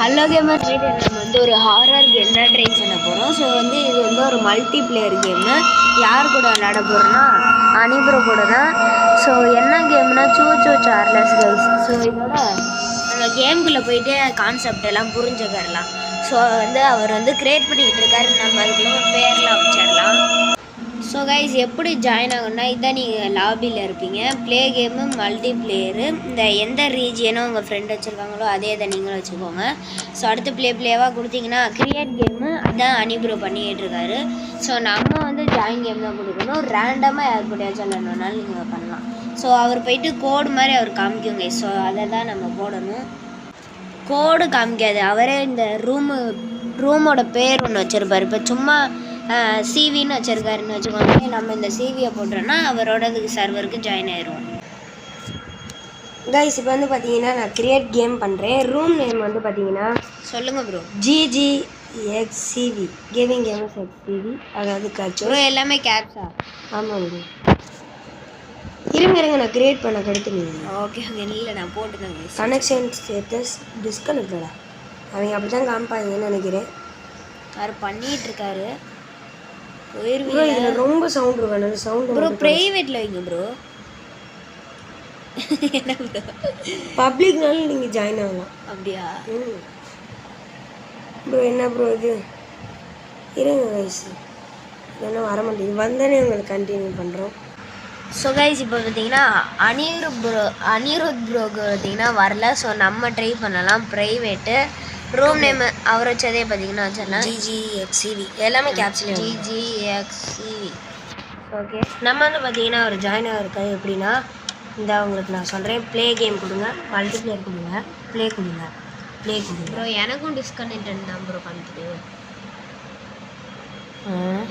Hello gamer ட்ரைடர் நம்ம வந்து ஒரு ஹாரர் கேம் தான் ட்ரை பண்ண போகிறோம். ஸோ வந்து இது வந்து ஒரு மல்டி பிளேயர் கேமு. யார் கூட விளையாட போகிறோன்னா அனிப்ரோ கூட தான். ஸோ என்ன கேம்னா சூ சார்லஸ் கைஸ். ஸோ இதோட நம்ம கேமுக்குள்ளே போயிட்டு கான்செப்ட் எல்லாம் புரிஞ்சுக்கரலாம். ஸோ வந்து அவர் வந்து கிரியேட் பண்ணிக்கிட்டு இருக்காரு. நம்ம அதுக்குள்ள பேர்லாம் வச்சிடலாம். ஸோ கைஸ் எப்படி ஜாயின் ஆகணும்னா இதான் நீங்கள் லாபியில் இருப்பீங்க. Play game multi player. இந்த எந்த ரீஜியனும் உங்கள் ஃப்ரெண்ட் வச்சுருக்காங்களோ அதே இதை நீங்களும் வச்சுக்கோங்க. ஸோ அடுத்து ப்ளேவாக கொடுத்தீங்கன்னா கிரியேட் கேமு அதான் அனிப்ரோ பண்ணிக்கிட்டு இருக்காரு. ஸோ நம்ம வந்து ஜாயின் கேம் தான் கொடுக்கணும். ரேண்டமாக யார் கூடயாச்சும் விளையாடணுன்னாலும் நீங்கள் பண்ணலாம். ஸோ அவர் போயிட்டு கோடு மாதிரி அவர் காமிக்குங்க. ஸோ அதை தான் நம்ம போடணும். கோடு காமிக்காது, அவரே இந்த ரூமோட பேர் ஒன்று வச்சுருப்பார். இப்போ சும்மா சிவின்னு வச்சுருக்காருன்னு வச்சுக்கோங்க. நம்ம இந்த சிவியை போட்டோன்னா அவரோடதுக்கு சர்வருக்கு ஜாயின் ஆயிடுவோம். கைஸ் இப்போ வந்து பார்த்தீங்கன்னா நான் கிரியேட் கேம் பண்ணுறேன். ரூம் நேம் வந்து பார்த்தீங்கன்னா சொல்லுங்கள் bro. GGXCV gaming gamers XCV. அதாவது ப்ரோ எல்லாமே கேப்ஸா? ஆமாம் ப்ரோ. இருங்க நான் கிரியேட் பண்ண கடுத்து நீங்கள் ஓகே இல்லை நான் போட்டுக்கேங்க. கனெக்ஷன் ஸ்டேட்டஸ் டிஸ்கனெக்டடா அவங்க அப்படி தான் காமிப்பாங்கன்னு நினைக்கிறேன். அவர் பண்ணிகிட்ருக்காரு. ப்ரோ இதில் ரொம்ப சவுண்ட் இருக்கும். அந்த சவுண்ட் ப்ரோ ப்ரைவேட்டில் வைங்க ப்ரோ. என்ன ப்ரோ பப்ளிக்னாலும் நீங்கள் ஜாயின் ஆகலாம். அப்படியா? ப்ரோ என்ன ப்ரோ இது? இருங்க வயசு இதெல்லாம் வர மாட்டேங்குது. வந்தானே உங்களுக்கு கண்டினியூ பண்ணுறோம். ஸோ கைஸ் இப்போ பார்த்தீங்கன்னா அனிருத் ப்ரோக்கு பார்த்தீங்கன்னா வரல. ஸோ நம்ம ட்ரை பண்ணலாம். ப்ரைவேட்டு ரூம் நேம் அவர் வச்சதே பார்த்தீங்கன்னா வச்சிடலாம். GGXCV எல்லாமே கேப்ஸ்லேயும் GGXCV. ஓகே நம்ம வந்து பார்த்தீங்கன்னா ஒரு ஜாயின் ஆகிருக்காது. எப்படின்னா இந்த அவங்களுக்கு நான் சொல்கிறேன். ப்ளே கேம் கொடுங்க, மல்டிப்ளேயர் கொடுங்க, ப்ளே கொடுங்க. ப்ரோ எனக்கும் டிஸ்கனெக்டட் தான் ப்ரோ பண்ணிட்டு.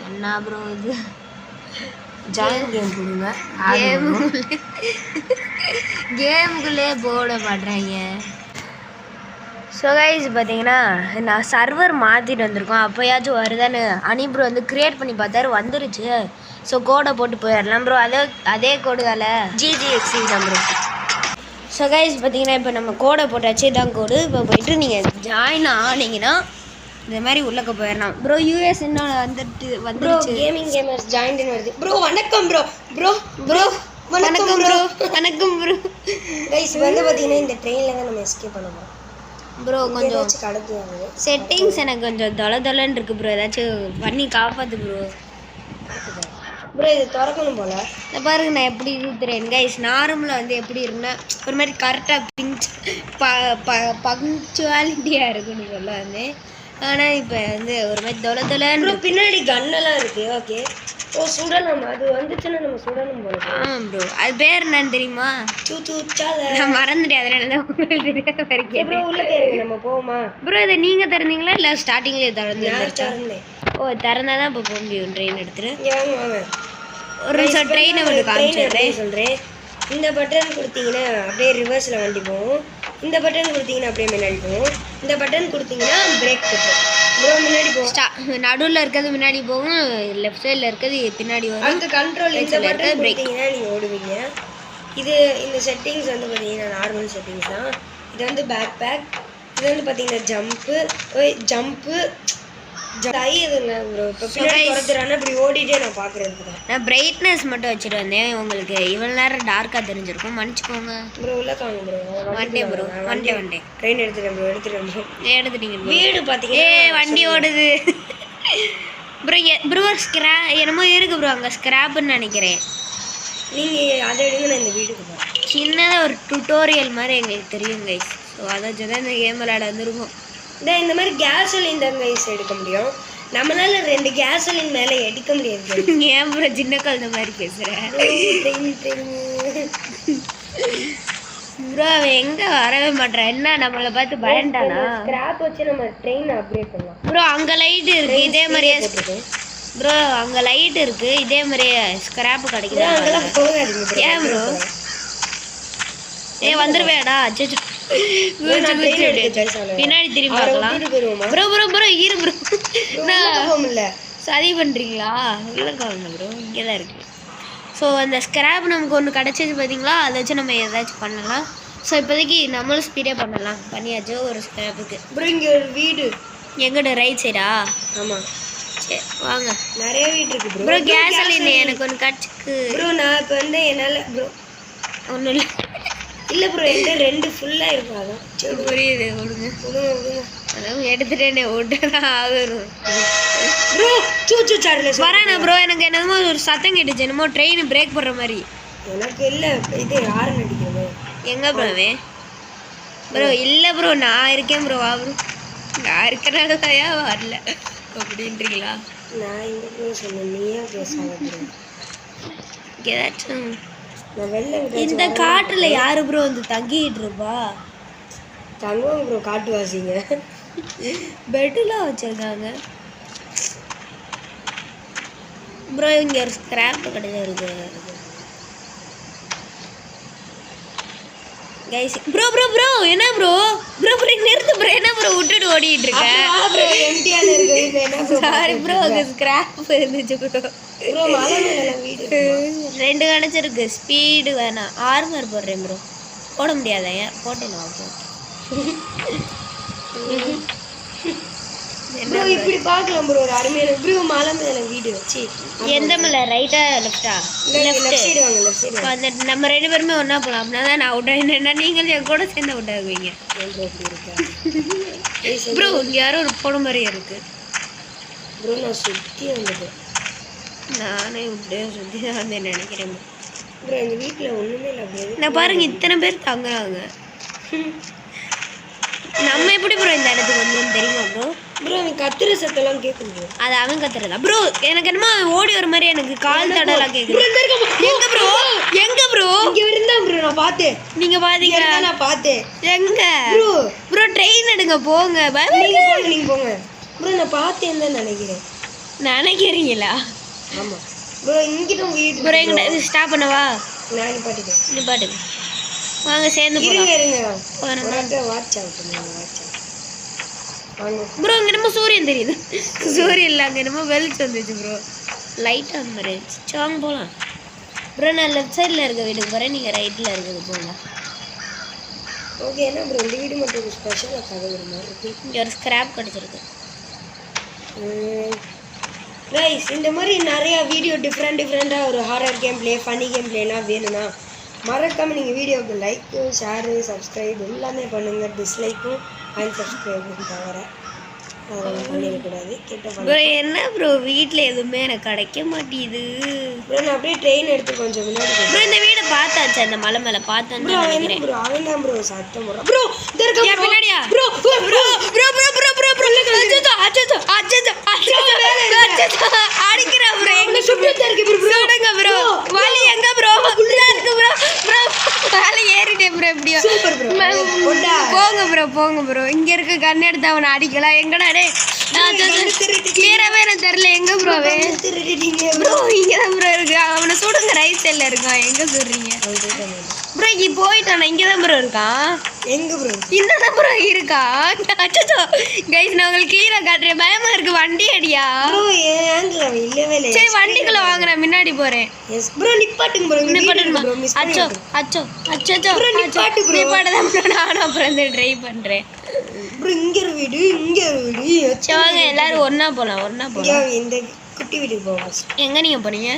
என்ன ப்ரோ இது? ஜாயின் கேம் கொடுங்க. கேமுக்குள்ளே போட மாட்றாங்க. ஸோ கைஸ் பார்த்தீங்கன்னா நான் சர்வர் மாற்றிட்டு வந்திருக்கோம். அப்போயாச்சும் வருதான்னு அனிப்ரோ வந்து க்ரியேட் பண்ணி பார்த்தாரு, வந்துருச்சு. ஸோ கோடை போட்டு போயிடலாம் ப்ரோ. அதே கோடு தால GGXCV தான் ப்ரோ. ஸோ கைஸ் பார்த்தீங்கன்னா இப்போ நம்ம கோடை போட்டாச்சு, தான் கோடு. இப்போ போயிட்டு நீங்கள் ஜாயின் ஆனீங்கன்னா இந்த மாதிரி உள்ளக்க போயிடலாம் ப்ரோ. US இன்னும் வந்துருச்சு. கேமிங் கேமர்ஸ் ஜாயின்ட்னு வருது ப்ரோ. வணக்கம் ப்ரோ. ப்ரோ ப்ரோ வணக்கம் ப்ரோ. வணக்கம் ப்ரோ. கைஸ் வந்து பார்த்தீங்கன்னா இந்த ட்ரெயினில் தான் நம்ம எஸ்கேப் பண்ண போகிறோம் ப்ரோ. கொஞ்சம் கடக்கு செட்டிங்ஸ் எனக்கு கொஞ்சம் தொலைன்னு இருக்குது ப்ரோ. ஏதாச்சும் பண்ணி காப்பாற்று ப்ரோ. ப்ரோ இது திறக்கணும் போல். இந்த பாருங்க நான் எப்படி ஊற்றுறேன் கைஸ். நார்மலாக வந்து எப்படி இருக்குன்னா ஒரு மாதிரி கரெக்டாக பங்க்சுவாலிட்டியாக இருக்குன்னு சொல்ல வந்தேன். ஆனால் இப்போ வந்து ஒரு மாதிரி தொலைன்னு பின்னாடி கன்னெல்லாம் இருக்குது. ஓகே ஓ சுடணும். அது வந்துச்சுன்னா நம்ம சுடணும் போல. ஆமாம் ப்ரோ. அது பேர் என்னன்னு தெரியுமா? நான் மறந்துட்டேன். அதனால தான் உங்களுக்கு தெரியாத வரைக்கும் உள்ள தேருங்க. நம்ம போவோமா ப்ரோ? இதை நீங்கள் திறந்தீங்களா இல்லை ஸ்டார்டிங்லேயே திறந்துருச்சா? ஓ திறந்தால் தான் இப்போ போக முடியும். ட்ரெயின் எடுத்துட்டு வாங்க. ஒரு நிமிஷம் ட்ரெயினை வந்து காமிச்சிடுறேன். சொல்கிறேன். இந்த பட்டன் கொடுத்தீங்கன்னா அப்படியே ரிவர்ஸில் வண்டி போகும். இந்த பட்டன் கொடுத்தீங்கன்னா அப்படியே முன்னாடி போகும். இந்த பட்டன் கொடுத்தீங்கன்னா பிரேக் போகும். ப்ரோ முன்னாடி போகும். நடுவில் இருக்கிறது முன்னாடி போகும், லெஃப்ட் சைடில் இருக்கிறது பின்னாடி வரும். அந்த கண்ட்ரோல் இந்த பட்டன் கொடுத்தீங்கன்னா நீங்கள் ஓடுவீங்க. இது இந்த செட்டிங்ஸ் வந்து பார்த்தீங்கன்னா நார்மல் செட்டிங்ஸ் தான். இது வந்து பேக் பேக். இது வந்து பார்த்தீங்கன்னா ஜம்ப்பு டைதுங்க ப்ரோ. இப்போ பின்னாடி குறைச்சிடானா இப்படி ஓடிட்டே நான் பார்க்குறதுக்கு தான். நான் பிரைட்னஸ் மட்டும் வச்சுட்டு வந்தேன். உங்களுக்கு இவ்வளோ நேரம் டார்க்காக தெரிஞ்சிருக்கும், மன்னிச்சுக்கோங்க ப்ரோ. உள்ள காங்க ப்ரோ. வண்டேன் ப்ரோ. வண்டேன் ட்ரெயின் எடுத்துட்டேன் ப்ரோ. எடுத்துட்டீங்க. வீடு பார்த்தீங்கன்னா வண்டி ஓடுது ப்ரோ. ப்ரோ என்னமோ இருக்குது ப்ரோ அங்கே ஸ்கிராப்புன்னு நினைக்கிறேன். நீங்கள் அதை எடுங்க. நான் இந்த வீட்டுக்கு போகிறேன். சின்னதாக ஒரு டுட்டோரியல் மாதிரி எங்களுக்கு தெரியும் கைஸ். ஸோ அதை வச்சு தான் இந்த கேம் விளையாட வந்துருக்கும். இந்த மாதிரி கேசோலின் தான் கைஸ் எடுக்க முடியும். நம்மளால 2 கேசோலின் மேலே எடுக்க முடியாது. ஏன் ப்ரோ சின்ன குழந்தை மாதிரி பேசுகிறேன் ப்ரோ? அவன் எங்கே வரவே மாட்டான். என்ன நம்மளை பார்த்து பயன்டானா? ஸ்கிராப் வச்சு நம்ம ட்ரெயின் அப்டேட் பண்ணலாம் ப்ரோ. அங்கே லைட் இருக்குது இதே மாதிரியே ப்ரோ. அங்கே லைட் இருக்குது இதே மாதிரியே ஸ்கிராப்பு கிடைக்குது. அங்கெல்லாம் போகாதீங்க. ஏன் ப்ரோ? வந்துருவேடா. பின்னாடி திரும்பி பார்க்கலாம் ப்ரோ. இரு ப்ரோ. சதி பண்ணுறீங்களா? உள்ள காணுங்க ப்ரோ. இங்கே தான் இருக்குது. ஸோ அந்த ஸ்கிராப் நமக்கு ஒன்று கிடச்சது பார்த்தீங்களா? அதை வச்சு நம்ம ஏதாச்சும் பண்ணலாம். ஸோ இப்போதைக்கு நம்மளும் ஸ்பீடே பண்ணலாம். பண்ணியாச்சு ஒரு ஸ்கிராப்புக்கு. ப்ரோ இங்கே ஒரு வீடு. எங்கட ரைட் சைடா? ஆமாம். சரி வாங்க. நிறைய வீடு இருக்கு ப்ரோ. ப்ரோ கேசலின் எனக்கு ஒன்று கட்சிக்கு. ப்ரோ நான் இப்போ வந்து என்னால் ப்ரோ ஒன்றும் இல்லை இல்லை ப்ரோ என்கிட்ட 2 ஃபுல்லாக இருக்கும். அதான் சரி புரியுது. விடுங்க விடுங்க. அதான் எடுத்துட்டேனே விட்டு தான் ஆகணும். ப்ரோ சூச்சு சார்ஜ் வரேண்ணா ப்ரோ. எனக்கு என்னமோ ஒரு சத்தம் கேட்டுச்சு, என்னமோ ட்ரெயின் பிரேக் போடுற மாதிரி. எனக்கு இல்லை இது யாரும் நடிக்கிறது. எங்கே ப்ரோவே? ப்ரோ இல்லை ப்ரோ நான் இருக்கேன் ப்ரோ. வா ப்ரோ. நான் இருக்கிறனால தாயா வரல அப்படின்றீங்களா? நான் இங்கே ப்ரோ சொன்னேன், நீயா பேசாத ப்ரோ. ஏதாச்சும் நான் வெளில இந்த காட்டுல யாரு ப்ரோ வந்து தங்கிட்டு இருப்பா? தங்குவாங்க ப்ரோ காட்டுவாசிங்க. பெட்டுலாம் வச்சிருக்காங்க ப்ரோ. இங்க ஒரு ஸ்கிராப் கிடையாது கைஸ். ப்ரோ ப்ரோ ப்ரோ என்ன ப்ரோ? ப்ரோ ப்ரோ நிறுத்து ப்ரோ. என்ன ப்ரோ விட்டுட்டு ஓடிட்டு இருக்க? ப்ரோ எம்டிஆர் இருக்கு. இது என்ன ப்ரோ? சாரி ப்ரோ, அங்க ஸ்கிராப் இருந்துச்சு ப்ரோ. ப்ரோ மலை மேல வீடு 2 கிடைச்சிருக்கு. ஸ்பீடு வேணாம், ஆர்மர் போடுறேன் ப்ரோ. போட முடியாதா? ஏன் போட்டேன். ஓகே ப்ரோ இப்படி பார்க்கலாம் ப்ரோ. ஒரு அருமையான ப்ரோ மலை மேல வீடு வச்சு. எந்த மலை? ரைட்டா லெஃப்டா? லெஃப்ட் சைடு வாங்க. லெஃப்ட் சைடு அந்த நம்ம 2 பேருமே ஒன்றா போகலாம். அப்படின்னா தான் நான் அவுட் ஆகினா நீங்களும் என் கூட சேர்ந்து அவுட் ஆகுவீங்க ப்ரோ. இப்படி இருக்கா ப்ரோ? இங்கே யாரும் ஒரு போன மாதிரியே இருக்கு ப்ரோ. நான் சுற்றி வந்துட்டேன். நானே இப்படியே சுற்றி தான் வந்து நினைக்கிறேன் ப்ரோ. எங்கள் வீட்டில் ஒன்றுமே இல்லை அப்படியே. நான் பாருங்க இத்தனை பேர் தங்குறாங்க. நம்ம எப்படி ப்ரோ இந்த இடத்துக்கு வந்தோம்னு தெரியுமா ப்ரோ? ப்ரோ எனக்கு கத்துற சத்தம்லாம் கேட்கும் ப்ரோ. அது அவன் கத்துறதா ப்ரோ? எனக்கு என்னமோ ஓடி வர மாதிரி எனக்கு கால் தடலாம் கேட்குது. எங்க ப்ரோ? எங்க ப்ரோ? இங்கே இருந்தா ப்ரோ நான் பார்த்தேன். நீங்க பாத்தீங்களா? நான் பார்த்தேன். எங்க ப்ரோ? ப்ரோ ட்ரெயின் எடுங்க போங்க. நீங்க போங்க ப்ரோ. நான் பார்த்தேன் தான் நினைக்கிறேன். நினைக்கிறீங்களா? ஆமாம் ப்ரோ. இங்கிட்ட உங்கள் வீட்டு ப்ரோ எங்கிட்ட ஸ்டாப் பண்ணவா? நான் நிப்பாட்டிட்டேன். நிப்பாட்டுங்க வாங்க சேர்ந்து இருங்க போகலாம். இருங்க. வாட்ச் அவுட் வாட்ச் வாங்க ப்ரோ. இங்கே என்னமோ சூரியன் தெரியுது. சூரியன் இல்லை, அங்கே என்னமோ வெளிச்சம் வந்துச்சு ப்ரோ. லைட் ஆன் மாதிரி வாங்க போகலாம் ப்ரோ. நான் லெஃப்ட் சைடில் இருக்க வீட்டுக்கு போகிறேன், நீங்கள் ரைட்டில் இருக்கிறது போங்க. ஓகே. என்ன ப்ரோ இந்த வீடு மட்டும் ஸ்பெஷலாக கதை ஒரு மாதிரி இருக்கு. இங்கே ஒரு ஸ்கிராப் கிடச்சிருக்கு ரைஸ். இந்த மாதிரி நிறையா வீடியோ டிஃப்ரெண்ட்டாக ஒரு horror game play, funny game பிளேலாம் வேணும்னா மறக்காமல் நீங்கள் வீடியோவுக்கு லைக்கு, ஷேரு, சப்ஸ்கிரைப் எல்லாமே பண்ணுங்கள். டிஸ்லைக்கும் அன்சப்ஸ்கிரைபும் தவிர அதெல்லாம் பண்ணிடக்கூடாது. ப்ரோ என்ன ப்ரோ வீட்டில் எதுவுமே எனக்கு கிடைக்க மாட்டேங்குது ப்ரோ. நான் அப்படியே ட்ரெயின் எடுத்து கொஞ்சம் முன்னாடி ப்ரோ. இந்த வீடை பார்த்தாச்சு, அந்த மலை மேலே பார்த்தேன் நினைக்கிறேன் ப்ரோ. அவன் தான் ப்ரோ சத்தம் போடுறான் ப்ரோ. என் பின்னாடியா bro? Bro bro bro bro bro bro bro அடிக்கிறா ப்ரோ. எங்க சுடுங்க ப்ரோ. வலி எங்க ப்ரோ? உள்ள இருக்கு ப்ரோ. ப்ரோ மேலே ஏறிட்டேன் ப்ரோ. எப்படியோ போங்க ப்ரோ. போங்க ப்ரோ. இங்க இருக்க கண் எடுத்து அவனை அடிக்கலாம். எங்கடா டே? கிளியராகவே எனக்கு தெரியல. எங்க ப்ரோ ப்ரோ? இங்கே தான் ப்ரோ இருக்கு. அவனை சுடுங்க. ரைட் சைடில் இருக்கான். எங்க சொல்றீங்க ப்ரோ? இங்கே போயிட்டானா? இங்கே தான் ப்ரோ இருக்கான். எங்க ப்ரோ? இந்த தான் ப்ரோ இருக்கா? அச்சோ கைஸ் நான் உங்களுக்கு கீழே காட்டுறேன். பயமா இருக்கு. வண்டி அடியா ப்ரோ? இல்லவே இல்லை. சரி வண்டிக்குள்ள வாங்குறேன், முன்னாடி போறேன். Yes bro. நிப்பாட்டுங்க ப்ரோ. நிப்பாட்டுமா? அச்சோ அச்சோ அச்சோ நிப்பாட்டு ப்ரோ. நிப்பாட்டுதான் ப்ரோ. நானும் அப்புறம் ட்ரை பண்றேன் ப்ரோ. இங்க ஒரு வீடு, இங்க ஒரு வீடு. சரி வாங்க எல்லாரும் ஒண்ணா போலாம். ஒண்ணா போலாம். இந்த குட்டி வீட்டுக்கு போவோம். எங்க நீங்க போறீங்க?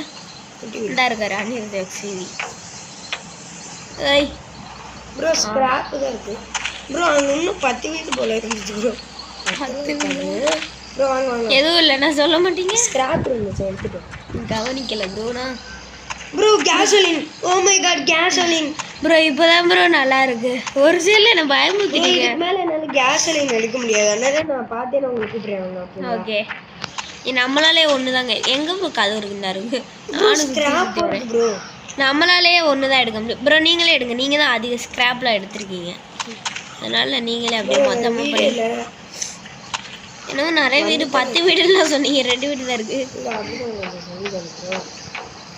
குட்டி வீடு இதா இருக்காரு அனிருத் சிவி. ஏய் ப்ரோ ஸ்கிராப் தான் இருக்கு ப்ரோ. அங்கே இன்னும் 10 வீடு போல இருந்துச்சு ப்ரோ. 10 வீடு ப்ரோ. வாங்க வாங்க. எதுவும் இல்லைன்னா சொல்ல மாட்டீங்க. ஸ்கிராப் இருந்துச்சு எடுத்துட்டோம். கவனிக்கல ப்ரோனா. Bro gasoline. Oh my god gasoline bro. இப்போதான் ப்ரோ நல்லா இருக்கு. ஒரு சில என்ன பயமுறுத்திட்டீங்க. இதுக்கு மேலே என்னால் கேசோலின் எடுக்க முடியாது. அதனால நான் பார்த்தேன் உங்களுக்கு கூப்பிட்றேன். ஓகே நம்மளாலே ஒன்று தாங்க. எங்கே ப்ரோ கதவு இருக்குன்னாரு. Scrap bro. நம்மளாலே ஒன்று தான் எடுக்க முடியும் ப்ரோ. நீங்களே எடுங்க. நீங்கள் தான் அதிக ஸ்க்ராப்லாம் எடுத்திருக்கீங்க. அதனால நீங்களே அப்படியே மொத்தமாக பண்ணி. என்னவோ நிறைய வீடு 10 வீடுலாம் சொன்னீங்க. 2 வீடு தான் இருக்கு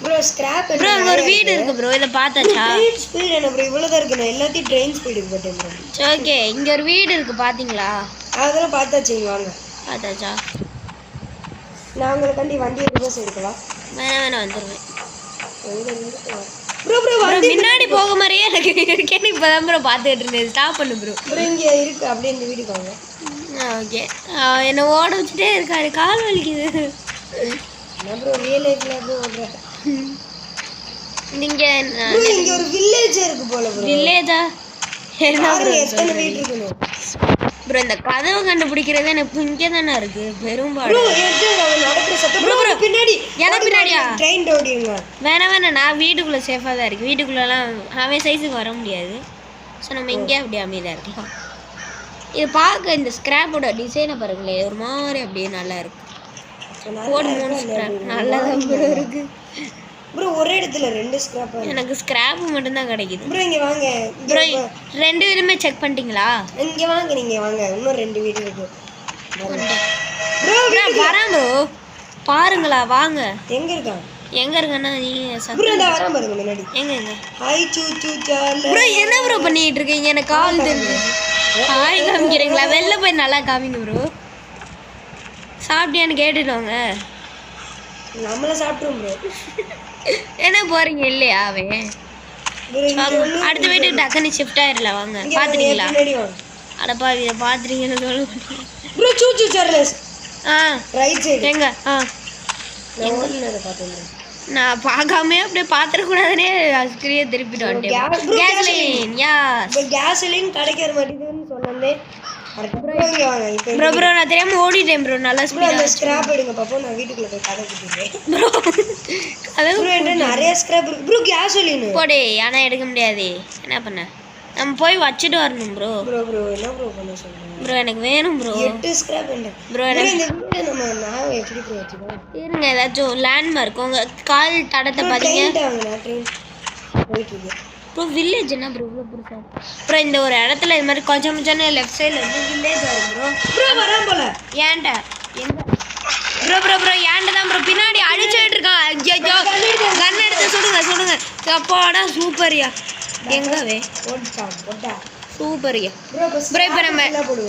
ப்ரோ. Scrap bro. அங்கே ஒரு வீடு இருக்கு ப்ரோ. இதை பார்த்தாச்சா? ட்ரெயின் ஸ்பீடு என்ன ப்ரோ? இவ்வளோ தான் இருக்கு. நான் எல்லாத்தையும் ட்ரெயின் ஸ்பீடுக்கு போட்டேன் ப்ரோ. சரி ஓகே. இங்கே ஒரு வீடு இருக்கு பார்த்தீங்களா? அதெல்லாம் பார்த்தாச்சு. வாங்க. பார்த்தாச்சா? நான் உங்களுக்காண்டி வண்டி எடுத்து எடுக்கலாம். வேணாம் வந்துடுவேன். எங்கே இருந்து ப்ரோ ப்ரோ வந்து முன்னாடி போக மாதிரியே எனக்கு இருக்கேன்னு இப்போதான் ப்ரோ பார்த்துட்டு இருந்தேன். ஸ்டாப் பண்ணு ப்ரோ. ப்ரோ இங்க இருக்கு அப்படியே இந்த வீட்டுக்கு வாங்க. ஓகே. என்னை ஓட வச்சுட்டே இருக்காரு, கால் வலிக்குது. என்ன ப்ரோ ரியல் லைஃப்ல ப்ரோ ஓடுறேன். நீங்க ப்ரோ இங்க ஒரு வில்லேஜ் இருக்கு போல ப்ரோ. வில்லேஜா? என்ன பாருங்க எத்தனை வீடு இருக்குன்னு. ப்ரோ இந்த கதவை கண்டுபிடிக்கிறது எனக்கு இங்கே தானே இருக்கு பெரும்பாடு. ப்ரோ எது நடக்கிற சத்தம் ப்ரோ பின்னாடி எனக்கு பின்னாடியா? ட்ரெயின் ஓடிங்க. வேணாம் நான் வீட்டுக்குள்ளே சேஃபாக தான் இருக்கு. வீட்டுக்குள்ளெல்லாம் அவன் சைஸுக்கு வர முடியாது. ஸோ நம்ம இங்கே அப்படியே அமைதியாக இருக்கலாம். இது பார்க்க இந்த ஸ்க்ராப்போட டிசைனை பாருங்களேன், ஒரு மாதிரி அப்படியே நல்லா இருக்கு. கோட் 3 ஸ்க்ராப் நல்லா தான் ப்ரோ இருக்கு. ப்ரோ ஒரே இடத்துல 2 ஸ்கிராப். எனக்கு ஸ்க்ராப் மட்டும் தான் கிடைக்குது. ப்ரோ இங்க வாங்க. ப்ரோ 2 வீடுமே செக் பண்ணிட்டீங்களா? இங்க வாங்க, நீங்க வாங்க. இன்னும் 2 வீடு இருக்கு. ப்ரோ வரேன் ப்ரோ, பாருங்களா வாங்க. எங்க இருக்கா? எங்க இருக்கன்னா நீங்க ப்ரோ இந்த வரேன் பாருங்க முன்னாடி. எங்க ஹாய் சூ சூ சால. ப்ரோ என்ன ப்ரோ பண்ணிட்டு இருக்கீங்க? எனக்கு கால் தெரியுது. ஹாய் காமிக்கிறீங்களா? வெளில போய் நல்லா காமிங்க ப்ரோ. சாப்பிட்டியான்னு கேட்டுட்டோங்க. நம்மள சாப்பிட்டுரும் ப்ரோ. என்ன போறீங்க இல்லையா? அவன் அடுத்த வீட்டுக்கு டக்குன்னு ஷிஃப்ட் ஆயிடலாம். வாங்க பாத்துட்டீங்களா? அடப்பா இதை பாத்துறீங்கன்னு சொல்ல ப்ரோ சூ சூ சார்லஸ். ரைட் சைடு எங்க? நான் பார்க்காம அப்படியே பாத்திரக்கூடாதுன்னே ஸ்கிரீனை திருப்பிட்டு வந்துட்டேன். கேஸ்லைன் கேஸ்லைன் கிடைக்கிற மாட்டேங்குதுன்னு சொன்னேன். ப்ரோ நான் தெரியாம ஓடிட்டேன் ப்ரோ. நல்லா ஸ்பீடா ஸ்கிராப் எடுங்க பாப்போம். நான் வீட்டுக்குள்ள போய் கதை குட்டிடுறேன் ப்ரோ. கதவு ப்ரோ நிறைய ஸ்கிராப் இருக்கு ப்ரோ. கேஸ்லைன் போடே, ஆனா எடுக்க முடியாது. என்ன பண்ண? நம்ம போய் வச்சிட்டு வரணும் ப்ரோ. ப்ரோ என்ன ப்ரோ பண்ண சொல்றீங்க? ப்ரோ எனக்கு வேணும் ப்ரோ. 8 ஸ்கிராப் வேணும் ப்ரோ. இந்த வீடியோ நம்ம நான் எப்படி ப்ரோ வச்சுக்கலாம்? இருங்க, ஏதாச்சும் லேண்ட்மார்க் உங்க கால் தடத்தை பாத்தீங்க. ட்ரெயின் போயிட்டு இருக்கு ப்ரோ. வில்லேஜ் என்ன ப்ரோ இவ்வளோ புதுசா? ப்ரோ இந்த ஒரு இடத்துல இது மாதிரி கொஞ்சம் கொஞ்சம் லெஃப்ட் சைடில் வந்து வில்லேஜ் வரும் ப்ரோ. ப்ரோ வரேன் போல. ஏன்டா எங்க ப்ரோ ஏன்டா தான் ப்ரோ பின்னாடி அடிச்சுட்டு இருக்கான். ஐயோ கன் எடுத்து சுடுங்க. அப்பாடா சூப்பர்யா. எங்கவே போட்டா சூப்பர்யா ப்ரோ. இப்போ நம்ம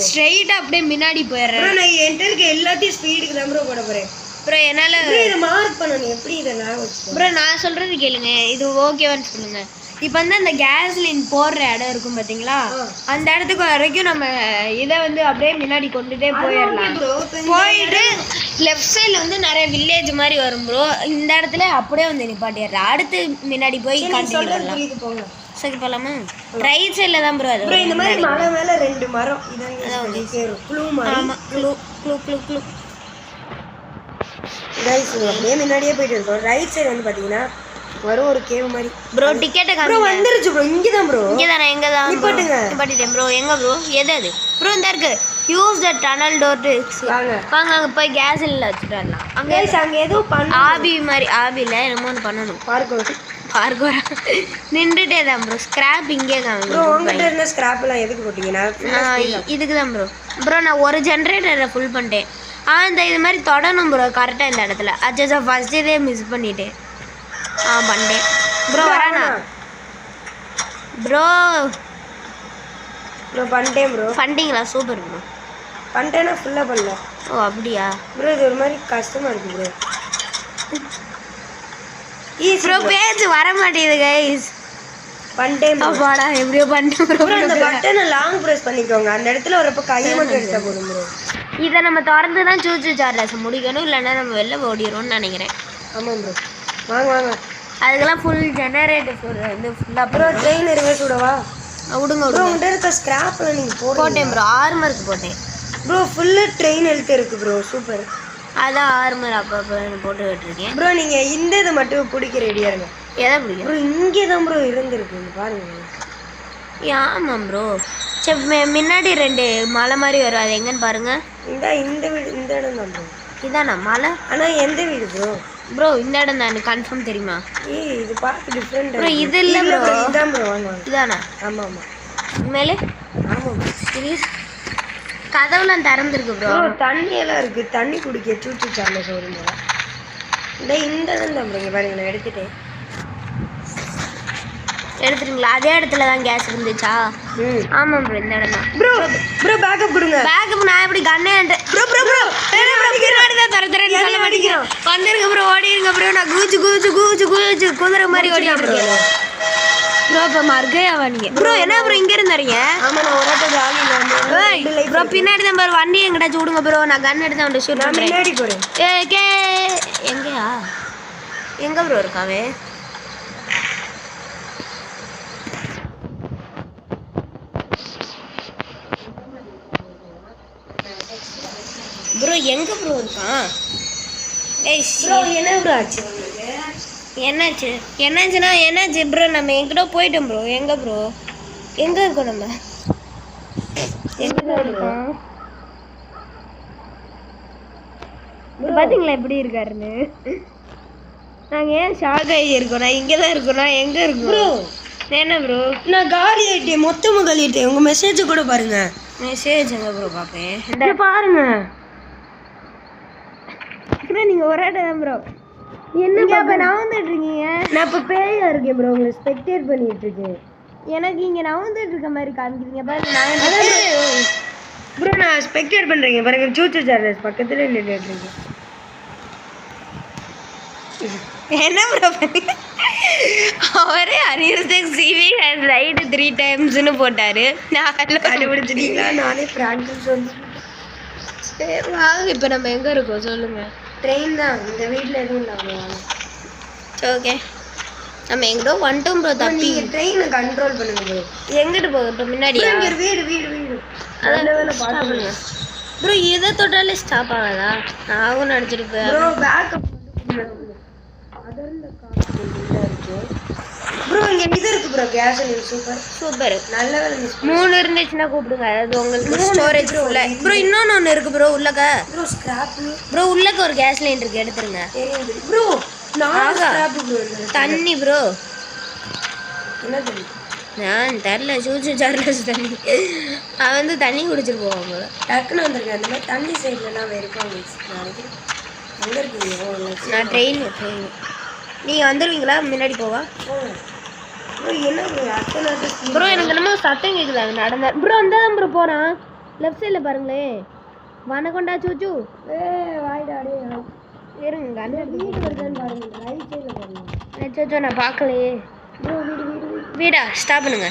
ஸ்ட்ரைட்டாக அப்படியே முன்னாடி போயிடுறேன். ப்ரோ நான் என்கிட்ட இருக்க எல்லாத்தையும் ஸ்பீடுக்கு தான் ப்ரோ போட போகிறேன். ப்ரோ என்னால் இதை மார்க் பண்ணணும். எப்படி இதை நான் வச்சுக்கேன் ப்ரோ? நான் சொல்கிறது கேளுங்க, இது ஓகேவான்னு சொல்லுங்க. இப்போ வந்து அந்த கேஸ்லின் போடுற இடம் இருக்கும் பார்த்தீங்களா? அந்த இடத்துக்கு வரைக்கும் நம்ம இதை வந்து அப்படியே முன்னாடி கொண்டுட்டே போயிடலாம். போயிட்டு லெஃப்ட் சைடில் வந்து நிறைய வில்லேஜ் மாதிரி வரும் ப்ரோ. இந்த இடத்துல அப்படியே வந்து நிப்பாட்டிடுறேன். அடுத்து முன்னாடி போய் கண்டினியூ பண்ணலாம். சரி போகலாமா? ரைட் சைடில் தான் ப்ரோ. அது ப்ரோ இந்த மாதிரி மலை மேலே 2 மரம் இதாங்க பேரும் க்ளூ மாதிரி. ஆமாம் க்ளூ ரைட் சைடு அப்படியே முன்னாடியே போயிட்டு இருக்கோம். ரைட் சைடு வந்து பார்த்தீங்கன்னா வரும் ஒரு கேவ் மாதிரி. ப்ரோ டிக்கெட்டை ப்ரோ வந்துருச்சு ப்ரோ. இங்கே தான் ப்ரோ. இங்கே தானே? எங்கே தான் நிப்பாட்டுங்க. ப்ரோ. எங்கே ப்ரோ? எது அது ப்ரோ? இந்த இருக்கு use the tunnel door to வாங்க அங்கே போய் கேஸ் இல்லை வச்சுட்டு வரலாம். அங்கே ஏதோ ஆபி மாதிரி ஆபியில் என்னமோ ஒன்று பண்ணணும். பார்க்க நின்றுட்டே தான் ப்ரோ. ஸ்கிராப் இங்கே தான் ப்ரோ. உங்கள்கிட்ட இருந்த ஸ்கிராப்லாம் எதுக்கு போட்டீங்கன்னா? இதுக்கு தான் ப்ரோ நான் ஒரு ஜென்ரேட்டரை ஃபுல் பண்ணிட்டேன். இந்த இது மாதிரி தொடணும் ப்ரோ கரெக்டாக இந்த இடத்துல. அச்சா ஃபர்ஸ்ட் இதே மிஸ் பண்ணிட்டேன். பண்ணிட்டேன் ப்ரோ. வரானா ப்ரோ? பண்ணிட்டேன் ப்ரோ. பண்ணிட்டீங்களா? Super bro. பண்ணிட்டேன்னா ஃபுல்லாக பண்ணல. ஓ அப்படியா ப்ரோ? இது ஒரு மாதிரி கஷ்டமாக இருக்குது ப்ரோ. ப்ரோ பேஜ் வர மாட்டேங்குது கைஸ். பண்ணிட்டேன் பாடா எப்படியோ பண்ணிட்டேன் ப்ரோ. அந்த பட்டனை லாங் ப்ரெஸ் பண்ணிக்கோங்க. அந்த இடத்துல வரப்போ கையை மட்டும் எடுத்தா போதும் ப்ரோ. இதை நம்ம திறந்து தான் சூச்சு சார்லஸ் முடிக்கணும், இல்லைன்னா நம்ம வெளில ஓடிடும்னு நினைக்கிறேன். ஆமாம் ப்ரோ. வாங்க அதுக்கெல்லாம் ஃபுல் ஜெனரேட்டர் வந்து ஃபுல்லாக ப்ரோ. ட்ரெயின் ரிவர்ஸ் விடவா? விடுங்க ப்ரோ. உங்கள்கிட்ட இருக்க ஸ்கிராப்பில் நீங்கள் போட்டேன் ப்ரோ. ஆர்மருக்கு போட்டேன் ப்ரோ. ஃபுல்லு ட்ரெயின் ஹெல்த் இருக்குது ப்ரோ. சூப்பர். அதான் ஆர்மர் அப்போ போட்டு விட்டுருக்கேன் ப்ரோ. நீங்கள் இந்த இதை மட்டும் பிடிக்க ரெடியாக இருங்க. எதை பிடிக்கும் ப்ரோ? இங்கே தான் ப்ரோ இருந்திருக்கு பாருங்க. ஆமாம் ப்ரோ. சரி முன்னாடி 2 மலை மாதிரி வரும், அது எங்கன்னு பாருங்க. இந்த வீடு இந்த இடம் தான் ப்ரோ. இதானா மலை? ஆனால் எந்த வீடு ப்ரோ? ப்ரோ இந்த இடம் தான் எனக்கு கன்ஃபார்ம் தெரியுமா? இது பார்த்து டிஃப்ரெண்ட் ப்ரோ. இது இல்லை ப்ரோ. இதான் ப்ரோ. வாங்க இதானா? ஆமாம் உண்மையிலே? ஆமாம் சீரியஸ்? கதவுலாம் திறந்துருக்கு ப்ரோ. தண்ணியெல்லாம் இருக்குது. தண்ணி குடிக்க சூச்சு சார்லஸ் வரும் போல. இந்த இடம் தான் ப்ரோ. இங்கே பாருங்க நான் எடுத்துட்டேன். எடுத்துட்டீங்களா? அதே இடத்துல தான் கேஸ் இருந்துச்சா? ஆமாம் ப்ரோ. இந்த இடம் தான் ப்ரோ. பேக்கப் கொடுங்க. பேக்கப் நான் எப்படி கண்ணே ப்ரோ பின்னாடி தான் தரன்னு சொல்ல மாட்டேங்கிறோம். வந்துருங்க ப்ரோ, ஓடிடுங்க ப்ரோ. நான் கூச்சு கூச்சு கூச்சு கூச்சு குதிரை மாதிரி ஓடிட்டு இருக்கேன் ப்ரோ. இப்போ மறுக்கையாவா நீங்க ப்ரோ? என்ன ப்ரோ இங்க இருந்தாருங்க? ஆமா நான் ஒரு ஆட்ட ஜாலி ப்ரோ பின்னாடி தான் பாரு, வண்டி எங்கிட்ட விடுங்க ப்ரோ. நான் கன் எடுத்து அவன் ஷூட் பண்றேன். முன்னாடி போறேன். எங்கயா எங்க ப்ரோ இருக்காவே? ப்ரோ எங்க ப்ரோ இருக்கான்? ப்ரோ என்ன ப்ரோ ஆச்சு உங்களுக்கு? என்னாச்சு ப்ரோ? நம்ம எங்கிட்ட போயிட்டோம் ப்ரோ. எங்க ப்ரோ? எங்க இருக்கோம் நம்ம? எங்க இருக்கோம்? பாத்தீங்களா எப்படி இருக்காருன்னு? நாங்க ஏன் ஷாக் ஆகி இருக்கோம்? நான் இங்கே தான் இருக்கோம். நான் எங்க இருக்கோம் ப்ரோ? என்ன ப்ரோ? நான் காலி ஆயிட்டேன், மொத்தமா காலி ஆயிட்டேன். உங்க மெசேஜ் கூட பாருங்க. மெசேஜ் எங்க ப்ரோ பார்ப்பேன்? இங்க பாருங்க. நீங்க ஒரு ஆட்ட தான் ப்ரோ. என்ன இப்ப நவந்துட்டு இருக்கீங்க? நான் இப்ப பேயா இருக்கேன் ப்ரோ, உங்களை ஸ்பெக்டேட் பண்ணிட்டு இருக்கேன். எனக்கு இங்க நவந்துட்டு இருக்க மாதிரி காமிக்கிறீங்க பாருங்க. நான் ப்ரோ நான் ஸ்பெக்டேட் பண்றீங்க பாருங்க. சூச்சு சார்லஸ் பக்கத்துல நின்னுட்டு இருக்கேன். என்ன ப்ரோ பண்ணீங்க? அவரே அனிருத்தக் சிவி ஹேஸ் ரைட் 3 டைம்ஸ்னு போட்டாரு. நான் கண்டுபிடிச்சிட்டீங்களா? நானே பிராங்க்ஸ் சொல்லி. சரி வாங்க, இப்போ நம்ம எங்க இருக்கோம் சொல்லுங்க. ட்ரெயின் தான், இந்த வீட்ல எதுவும் இல்லை. ஓகே, நம்ம எங்கிட்ட வந்துட்டோம் ப்ரோ. தப்பி நீங்க ட்ரெயினை கண்ட்ரோல் பண்ணுங்க ப்ரோ. எங்கிட்டு போகுது இப்போ? முன்னாடியா? வீடு வீடு வீடு அதான் வேலை பார்த்துங்க ப்ரோ. இதை தொட்டாலே ஸ்டாப் ஆகாதா? நானும் நினச்சிட்டு போய் ப்ரோ பேக்கப் அதர்ந்த காசு இருக்கு ப்ரோ. இங்க இது இருக்கு ப்ரோ, கேஸ் சூப்பர் சூப்பர். நல்ல வேலை மிஸ். 3 இருந்துச்சுன்னா கூப்பிடுங்க. அதாவது உங்களுக்கு ஸ்டோரேஜ் ஃபுல்ல. ப்ரோ இன்னொன்று ஒன்று இருக்கு ப்ரோ உள்ளக்க. ப்ரோ ஸ்கிராப் ப்ரோ உள்ளக்க ஒரு கேஸ் லைன் இருக்கு, எடுத்துருங்க. தெரியுது ப்ரோ. நான் ஸ்கிராப் ப்ரோ. தண்ணி ப்ரோ. என்ன தண்ணி? நான் தரல, சூச்சு சார்லஸ் தண்ணி. அவன் வந்து தண்ணி குடிச்சிட்டு போவான் போல. டக்குன்னு வந்திருக்கேன். அந்த மாதிரி தண்ணி சைட்லலாம் இருப்பாங்க நாளைக்கு. எங்கே இருக்கீங்க? நான் ட்ரெயின். நீங்கள் வந்துடுவீங்களா? முன்னாடி போவா ப்ரோ என்ன ப்ரோ அத்தனை ப்ரோ? எனக்கு என்னமோ சத்தம் கேட்குது. அது நடந்த ப்ரோ அந்த தான் ப்ரோ போகிறான். லெஃப்ட் சைடில் பாருங்களேன். வணக்கம்டா சூச்சு. வாய்டாடே இருங்க, வீடு வருதான்னு பாருங்க. ரைட் சைடில் பாருங்க. சூச்சோ நான் பார்க்கலையே. ப்ரோ வீடு வீடு வீடா? ஸ்டாப் பண்ணுங்க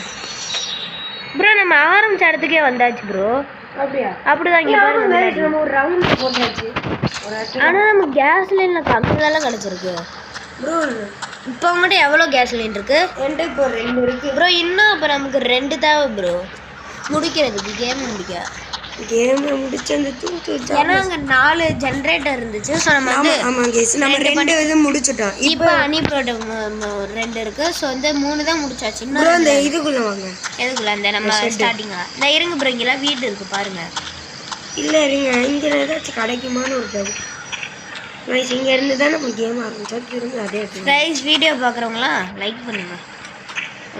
ப்ரோ. நம்ம ஆரம்பிச்ச இடத்துக்கே வந்தாச்சு ப்ரோ. அப்படியா? அப்படிதான் இங்கே பாருங்க. நம்ம ஒரு ரவுண்ட் போட்டாச்சு. ஆனால் நம்ம கேஸ் லைனில் கம்மியெல்லாம் கிடச்சிருக்கு ப்ரோ. இப்போ மட்டும் எவ்வளோ கேஸ் லைன் இருக்கு? என்கிட்ட இப்போ 2 இருக்கு ப்ரோ. இன்னும் அப்போ நமக்கு 2 தேவை ப்ரோ முடிக்கிறதுக்கு, கேம் முடிக்க. கேம் முடிச்சு அந்த தூத்து ஏன்னா அங்கே 4 ஜென்ரேட்டர் இருந்துச்சு. ஸோ நம்ம வந்து ஆமாம் கேஸ் நம்ம 2 இது முடிச்சிட்டோம். இப்போ அனி ப்ரோட 2 இருக்கு. ஸோ வந்து 3 தான் முடிச்சாச்சு. ப்ரோ அந்த இதுக்குள்ள வாங்க. எதுக்குள்ள? அந்த நம்ம ஸ்டார்டிங்கா இந்த இருங்க ப்ரோ. இங்கெல்லாம் வீடு இருக்கு பாருங்க. இல்லை இருங்க, இங்கே ஏதாச்சும் கிடைக்குமான்னு ஒரு டவுட். ரைஸ் இங்கே இருந்து தான் நம்ம கேம் ஆரம்பிச்சா திரும்பி அதே ரைஸ். வீடியோ பார்க்குறவங்களாம் லைக் பண்ணுங்க.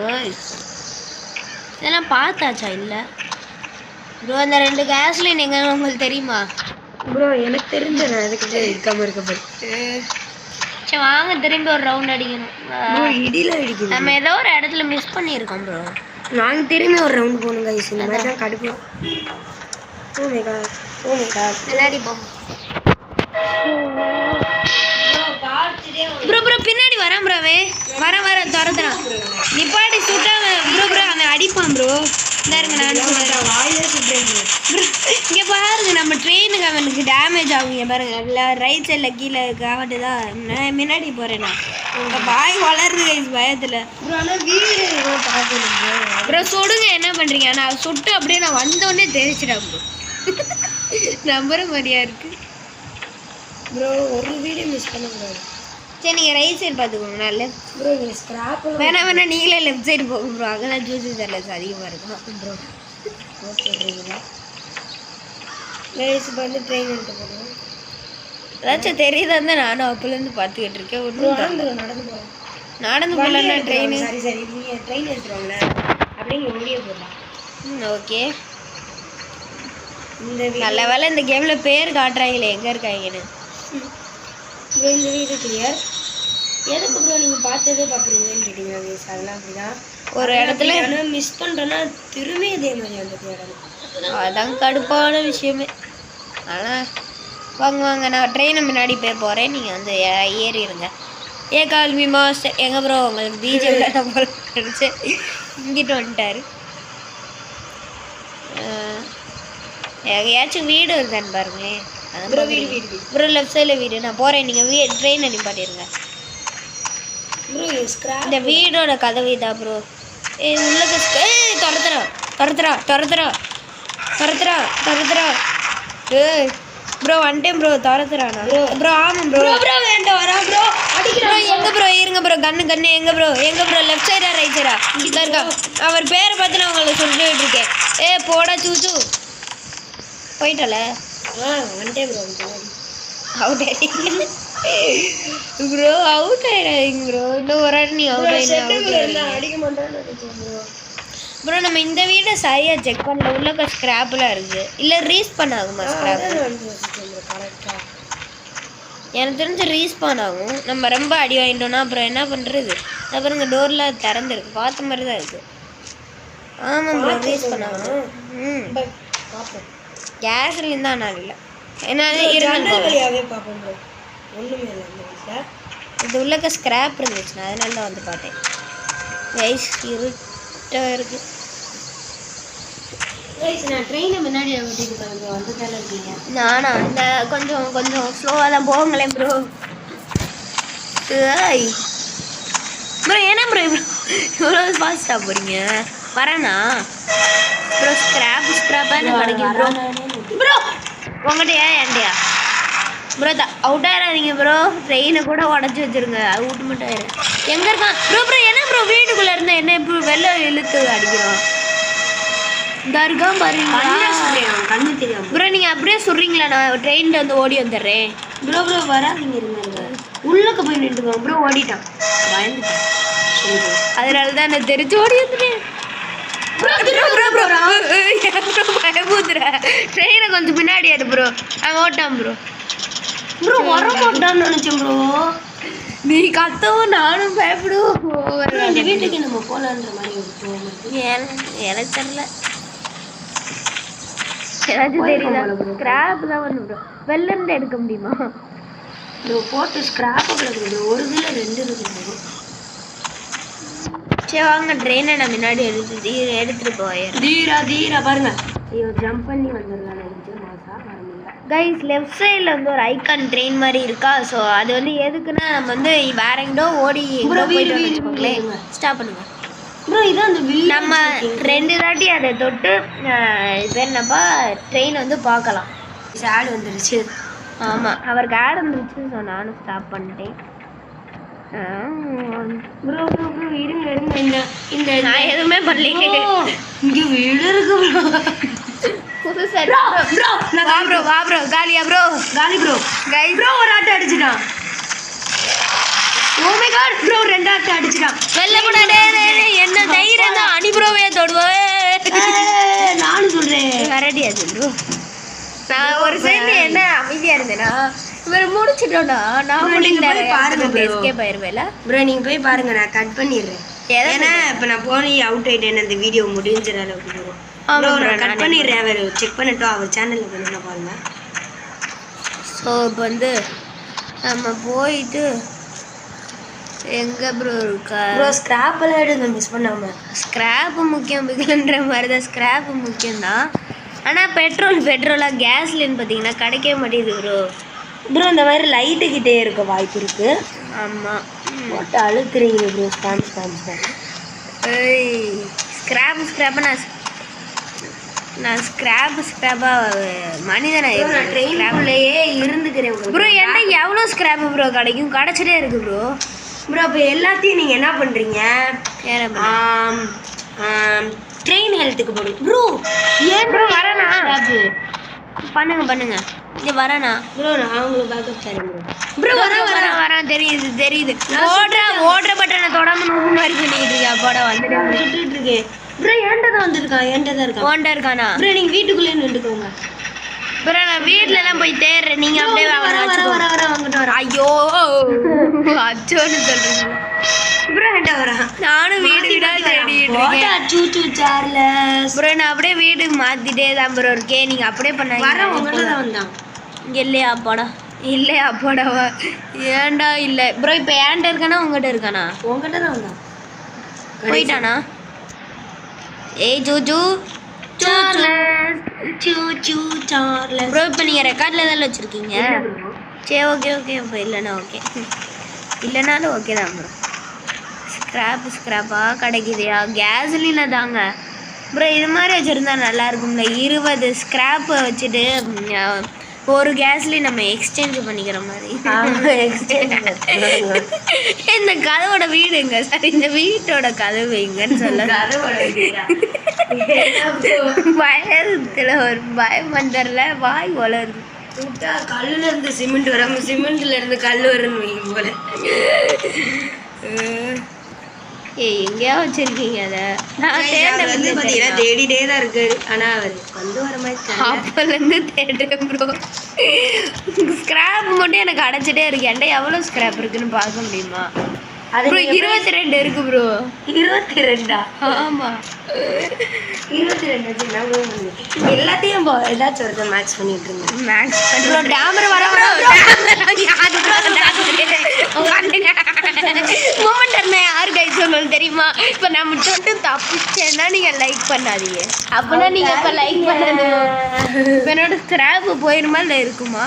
ஓய் இதெல்லாம் பார்த்தாச்சா? இல்லை ப்ரோ. அந்த 2 கேஸ் லைன் எங்க உங்களுக்கு தெரியுமா? ப்ரோ எனக்கு தெரிஞ்ச நான் அதுக்கிட்ட இருக்காம இருக்கப்போ. சரி வாங்க திரும்பி ஒரு ரவுண்ட் அடிக்கணும். ப்ரோ இடியில் அடிக்கணும். நம்ம ஏதோ ஒரு இடத்துல மிஸ் பண்ணியிருக்கோம் ப்ரோ. நாங்கள் திரும்பி ஒரு ரவுண்ட் போகணும் கைஸ். இந்த மாதிரி தான் கடுப்போம். Oh my god, oh my god. விளையாடி போ ப்ரோ. ப்ரோ பின்னாடி வரான் ப்ரோ. அவன் வர துரத்துறான். நிப்பாடி சுட்டா ப்ரோ. ப்ரோ அவன் அடிப்பான் ப்ரோ. இந்த இருங்க நான் வாயிலே சுட்டேன் ப்ரோ. இங்கே பாருங்க, நம்ம ட்ரெயினுக்கு அவனுக்கு டேமேஜ் ஆகுங்க பாருங்க. இல்லை ரைட் சைடில் கீழே காவட்டு தான். நான் முன்னாடி போகிறேன். நான் உங்கள் பாய் வளருது கைஸ் பயத்தில். ப்ரோ ஆனால் வீடு பார்க்கணும் ப்ரோ. ப்ரோ சுடுங்க. என்ன பண்ணுறீங்க? நான் சுட்டு அப்படியே நான் வந்தோடனே தெரிச்சிட்டேன் ப்ரோ. நம்புற மாதிரியா இருக்கு ப்ரோ. ஒரு வீடியோ மிஸ் பண்ணக்கூடாது. சரி நீங்கள் ரைட் சைடு பார்த்துக்கோங்க. நான் லெஃப்ட் ப்ரோ இங்கே ஸ்கிராப் வேணா நீங்களே லெஃப்ட் சைடு போங்க ப்ரோ. அங்கே தான் ஜூஸ் சார்லஸ் அதிகமாக இருக்கும் ப்ரோ. ஓகேங்களா? கைஸ் இப்போ வந்து ட்ரெயின் எடுத்து போகணும். ஏதாச்சும் தெரியுதா இருந்தால் நானும் அப்போலேருந்து பார்த்துக்கிட்டு இருக்கேன். ஒன்றும் நடந்து போகிறோம். நடந்து போகலன்னா ட்ரெயின். சரி சரி நீங்கள் ட்ரெயின் எடுத்துருவாங்களே அப்படிங்க வெளியே போடலாம். ஓகே. இந்த நல்ல வேலை இந்த கேமில் பேர் காட்டுறாங்களே எங்கே இருக்காங்கன்னு. ப்ரோ இந்த வீடு கிளியர். எதுக்கு ப்ரோ நீங்கள் பார்த்ததே பார்க்குறீங்கன்னு கேட்டீங்க கைஸ். அதெல்லாம் அப்படிதான் ஒரு இடத்துல ஆனால் மிஸ் பண்ணுறோன்னா திரும்பி இதே மாதிரி அந்த இடம். அதான் கடுப்பான விஷயமே. ஆனால் வாங்க வாங்க, நான் ட்ரெயினை முன்னாடி போய் போகிறேன், நீங்கள் வந்து ஏறிடுங்க. கால்மி மாஸ்டர் எங்கே ப்ரோ? உங்களுக்கு பிஜே விளையாட போல நினச்சி இங்கிட்டு வந்துட்டார். எங்கேயாச்சும் வீடு வருதான்னு பாருங்களேன். ப்ரோ லெஃப்ட் சைடில் வீடு, நான் போகிறேன், நீங்கள் ட்ரெயின் அனுப்பாட்டிடுங்க. இந்த வீடோட கதவு இதா ப்ரோ. உள்ள துரத்துறா துரத்துறா துரத்துறா துரத்துறா துரத்துறா. ப்ரோ வந்துட்டேன் ப்ரோ, துரத்துறானா ப்ரோ? ஆமாம் ப்ரோ. ப்ரோ வேண்டாம் வரா ப்ரோ. ப்ரோ எங்கே ப்ரோ? இருங்க ப்ரோ, கண்ணு எங்கே ப்ரோ? எங்கே ப்ரோ? லெஃப்ட் சைடா ரைட் சைடா? இங்கே இருக்கா. அவர் பேரை பார்த்து நான் உங்களை சொல்லிட்டு இருக்கேன். போடா சூச்சு போயிட்டல. வந்துட்டேன் ப்ரோ. அவுட் ஆயிட்டீங்க ப்ரோ, அவுட் ஆயிடாதீங்க ப்ரோ. இன்னும் ஒரு நீ அவுட் ஆயிடுங்க. அடிக்க மாட்டேன்னு நினைச்சேன் ப்ரோ. ப்ரோ நம்ம இந்த வீடை சரியாக செக் பண்ணல, உள்ள ஸ்க்ராப்லாம் இருக்குது. இல்லை ரீஸ்பான் ஆகுமா ஸ்க்ராப்? கரெக்டாக எனக்கு தெரிஞ்சு ரீஸ்பான் ஆகும். நம்ம ரொம்ப அடி வாங்கிட்டோம்னா அப்புறம் என்ன பண்ணுறது? அப்புறம் இங்கே டோர்லாம் திறந்துருக்கு, பார்த்த மாதிரி தான் இருக்குது. ஆமாம் ப்ரோ, ரீஸ்பான் ஆகும். பார்ப்போம். கேஸ்லேயும் தான் நான் இல்லை ஏன்னா வழியாகவே பார்ப்போம் ப்ரோ. ஒன்றுமே இல்லை இந்த வீட்டில். இது உள்ளக்க ஸ்க்ராப் இருந்துச்சுண்ணா, அதனால தான் வந்து பார்த்தேன். கைஸ் இருட்டாக இருக்குது. நான் ட்ரெயினை முன்னாடி ஓட்டிட்டு ப்ரோ. வந்து தர இருக்கீங்க. நானா இந்த கொஞ்சம் ஸ்லோவாக தான் போங்களேன் ப்ரோ. ப்ரோ ஏன்னா ப்ரோ இவ்வளோ ஃபாஸ்ட்டாக போகிறீங்க? வரேண்ணா ப்ரோ. ஸ்க்ராப்பாக என்ன கிடைக்கும் ப்ரோ? ப்ரோ உங்கள்கிட்டயா என்கிட்டயா ப்ரோ? அவுட் ஆயிடாதீங்க ப்ரோ. ட்ரெயினை கூட உடச்சி வச்சுருங்க, அவுட் மட்டும் ஆயிடும். எங்கே இருக்கான் ப்ரோ? ப்ரோ என்ன ப்ரோ வீட்டுக்குள்ளே இருந்தால் என்ன இப்போ வெளில இழுத்து அடிக்கிறோம்? இந்த இருக்கான் பாருங்க, கண்ணு தெரியும் ப்ரோ. நீங்கள் அப்படியே சொல்கிறீங்களா? நான் ட்ரெயினில் வந்து ஓடி வந்துடுறேன் ப்ரோ. ப்ரோ வராதிங்க இருந்தாங்க, உள்ளக்க போய் நின்றுக்கோங்க ப்ரோ. ஓடிட்டான், பயந்துட்டான். அதனால தான் நான் தெரிஞ்சு ஓடி வந்துட்டேன். ட்ரெயினை கொஞ்சம் பின்னாடி எடு ப்ரோ. அவன் ஓட்டான் ப்ரோ. ப்ரோ வர மாட்டான்னு நினச்சேன் ப்ரோ. நீ கத்தவும் நானும் பயப்படுவோம். இந்த வீட்டுக்கு நம்ம போகலான்ற மாதிரி ஒரு தோணுது. எனக்கு தெரியல, ஏதாச்சும் தெரியல. ஸ்கிராப் தான் ஒன்று ப்ரோ. வெளில இருந்து எடுக்க முடியுமா ப்ரோ? போட்டு ஸ்கிராப்பை கிடக்குது ப்ரோ. ஒரு இதில் 2 இருக்குது. சரி வாங்க, ட்ரெயினை நான் முன்னாடி எடுத்துட்டு போயேன். தீரா பாருங்க. ஐயோ ஜம்ப் பண்ணி வந்துடலாம் நினைச்சு மாசா வரல. கைஸ் லெஃப்ட் சைடில் வந்து ஒரு ஐக்கான் ட்ரெயின் மாதிரி இருக்கா. ஸோ அது வந்து எதுக்குன்னா நம்ம வந்து வேற எங்கோ ஓடி போயிட்டு வச்சுக்கோங்களேன். ஸ்டாப் பண்ணுங்க ப்ரோ. இதான் அந்த வீடு. நம்ம 2 தாட்டி அதை தொட்டு இது என்னப்பா ட்ரெயின் வந்து பார்க்கலாம். ஆடு வந்துருச்சு. ஆமாம், அவருக்கு ஆடு வந்துருச்சு. ஸோ நானும் ஸ்டாப் பண்ணிட்டேன். ப்ரோ இருங்க இந்த இந்த நான் எதுவுமே பண்ணல. இங்கே வீடு இருக்கு ப்ரோ. வா ப்ரோ. காலியா ப்ரோ? காலி ப்ரோ. ப்ரோ ஒரு ஆட்டை அடிச்சிட்டான். ஓ மை காட் ப்ரோ, 2 ஆட்டை அடிச்சிட்டான். வெளில கூட என்ன தைரியம் தான் அனி ப்ரோவே தொடுவேன். நானும் சொல்றேன் கரடியாது ப்ரோ. நான் ஒரு சைடு என்ன அமைதியா இருந்தேனா இவர் முடிச்சிட்டோம்னா நான் பாருங்க ப்ரோ. Escape ஆயிருவேல bro. நீங்க போய் பாருங்க, நான் கட் பண்ணிடுறேன். ஏன்னா இப்போ நான் போய் அவுட் ஆயிட்டேன்னு அந்த வீடியோ முடிஞ்சிட அளவுக்கு ப்ரோ. நான் கட் பண்ணிடுறேன். அவர் செக் பண்ணிட்டோம், அவர் சேனலில் பண்ண பாருங்க. ஸோ இப்போ வந்து நம்ம போயிட்டு எங்கே ப்ரோ இருக்கா ப்ரோ? ஸ்க்ராப்பெல்லாம் எடுங்க மிஸ் பண்ணாமல். ஸ்க்ராப்பு முக்கியம் பிகின்ற மாதிரி தான். ஸ்க்ராப்பு முக்கியம்தான். ஆனால் பெட்ரோலாக கேஸ்லின்னு பார்த்தீங்கன்னா கிடைக்கவே மாட்டேங்குது ப்ரோ. ப்ரோ இந்த மாதிரி லைட்டுக்கிட்டே இருக்க வாய்ப்பு இருக்குது. ஆமாம், போட்டு அழுத்துறீங்க ப்ரோ. ஸ்பான்ஸ் தான். ஸ்க்ராப்பு நான் ஸ்க்ராப்பாக மனிதனாக ட்ரெயின்குள்ளேயே இருந்துக்கிறேன் ப்ரோ. என்ன எவ்வளோ ஸ்க்ராப்பு ப்ரோ கிடைக்கும்? கிடச்சிட்டே இருக்கு ப்ரோ. ப்ரோ அப்போ எல்லாத்தையும் நீங்கள் என்ன பண்ணுறீங்க? ட்ரெயின் ஹெல்த்துக்கு போடுங்க ப்ரோ. ஏன் ப்ரோ வரேண்ணா? பண்ணுங்க இங்கே வரேண்ணா ப்ரோ. நான் உங்களுக்கு பேக்கப் தரேன் ப்ரோ. வரேன் தெரியுது. ஓடுற பட்டனை தொடாம நூறு மாதிரி பண்ணிக்கிட்டு இருக்கியா? போட வந்துட்டு இருக்கேன் ப்ரோ. என்கிட்ட தான் இருக்கான். ஓண்டா இருக்கானா ப்ரோ? நீங்கள் வீட்டுக்குள்ளே நின்றுக்கோங்க ப்ரோ. நான் வீட்டிலலாம் போய் தேடுறேன், நீங்கள் அப்படியே வர. ஐயோ அச்சோன்னு சொல்கிறீங்க ப்ரோ. என்கிட்ட வரேன். நானும் வீடா தேடிட்டு இருக்கேன் ப்ரோ. நான் அப்படியே வீட்டுக்கு மாற்றிட்டே தான் ப்ரோ இருக்கேன். நீங்கள் அப்படியே பண்ண வர உங்கள்கிட்ட தான் வந்தான். இங்கே இல்லையா அப்பாடா இல்லையா அப்பாடாவா ஏன்டா இல்லை ப்ரோ இப்போ ஏன்ட்ட இருக்கானா உங்ககிட்ட இருக்கானா உங்ககிட்ட தான் வந்தான் போயிட்டானா ஏய் ஜூஜூ ப்ரோ இப்போ நீங்கள் ரெக்கார்டில் தான் வச்சுருக்கீங்க சரி ஓகே ஓகே இப்போ இல்லைண்ணா ஓகே இல்லைனாலும் ஓகே தான் ப்ரோ ஸ்க்ராப்பாக கிடைக்குதுயா கேஸ்லின தாங்க ப்ரோ இது மாதிரி வச்சுருந்தா நல்லா இருக்கும்ல 20 ஸ்க்ராப்பை வச்சுட்டு ஒரு கேஸ்லேயும் நம்ம எக்ஸ்சேஞ்ச் பண்ணிக்கிற மாதிரி இந்த கதவோட வீடு எங்க சார் இந்த வீட்டோட கதவு எங்கன்னு சொல்ல பயத்துல ஒரு பயம் வந்துடல வாய் வளருது கல்லுல இருந்து சிமெண்ட் வரும் சிமெண்ட்ல இருந்து கல் வரும் போல ஏய் எங்கேயா வச்சிருக்கீங்க அதை நான் வந்து பார்த்தீங்கன்னா தேடிட்டே தான் இருக்கு ஆனால் அவர் கொண்டு வர மாதிரி அப்போலேருந்து தேடுறேன் ப்ரோ ஸ்க்ராப் மட்டும் எனக்கு அடைச்சிட்டே இருக்கு என்கிட்ட எவ்வளோ ஸ்க்ராப் இருக்குன்னு பார்க்க முடியுமா ப்ரோ 22 இருக்கு ப்ரோ 22 ஆமாம் 22 எல்லாத்தையும் ஏதாச்சும் ஒருத்தர் மேக்ஸ் பண்ணிட்டு இருந்தேன் மேக்ஸ் ப்ரோ டேமர் வர மொமெண்ட் என்ன யாரு கை சொல்லணும் தெரியுமா இப்போ நம்ம தொட்டு தப்பிச்சேன்னா நீங்கள் லைக் பண்ணாதீங்க அப்படின்னா நீங்கள் இப்போ லைக் பண்ணது இப்போ என்னோட ஸ்க்ராப் போயிருமா இல்லை இருக்குமா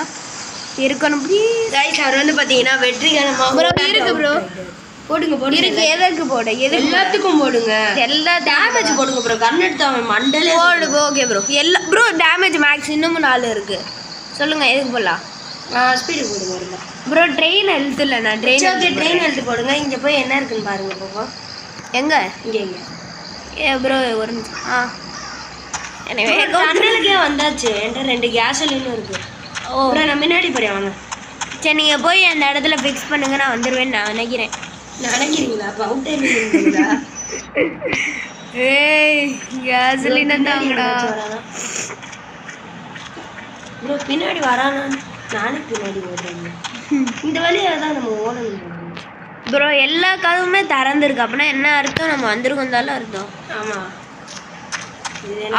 இருக்கணும் ப்ளீஸ் கைஸ் அவர் வந்து பார்த்தீங்கன்னா வெற்றிகரமாக ப்ரோ இருக்கு ப்ரோ போடுங்க போடுங்க இருக்கு எதற்கு போட எது எல்லாத்துக்கும் போடுங்க எல்லா டேமேஜ் போடுங்க ப்ரோ கண் எடுத்து அவன் மண்டலே போடு ஓகே ப்ரோ எல்லா ப்ரோ டேமேஜ் மேக்ஸ் இன்னமும் 4 இருக்கு சொல்லுங்கள் எதுக்கு போடலாம் ஸ்பீடு போடுங்க வருங்க ப்ரோ ட்ரெயின் ஹெல்த் இல்லை நான் ட்ரெயின் ஓகே ட்ரெயின் எடுத்து போடுங்க இங்கே போய் என்ன இருக்குன்னு பாருங்க போகும் எங்கே இங்கே இங்கே ஏ ப்ரோ ஒரு நிமிஷம் எனவே கண்ணுக்கே வந்தாச்சு என்கிட்ட 2 கேசோலினும் இருக்கு ஓ ப்ரோ நான் முன்னாடி போறேன் வாங்க சரி நீங்கள் போய் அந்த இடத்துல ஃபிக்ஸ் பண்ணுங்க நான் வந்துடுவேன்னு நான் நினைக்கிறேன் நினைக்கிறீங்களா அப்போ அவுட் ஆகிடுங்களா ஏய் கேஸ்லினா தாங்கடா ப்ரோ பின்னாடி வரானா நானே பின்னாடி ஓடுறேன் இந்த வழியாக தான் நம்ம ஓடணும் ப்ரோ எல்லா கதவுமே திறந்துருக்கு அப்படின்னா என்ன அர்த்தம் நம்ம வந்திருக்கோம் தாலும் அர்த்தம் ஆமாம்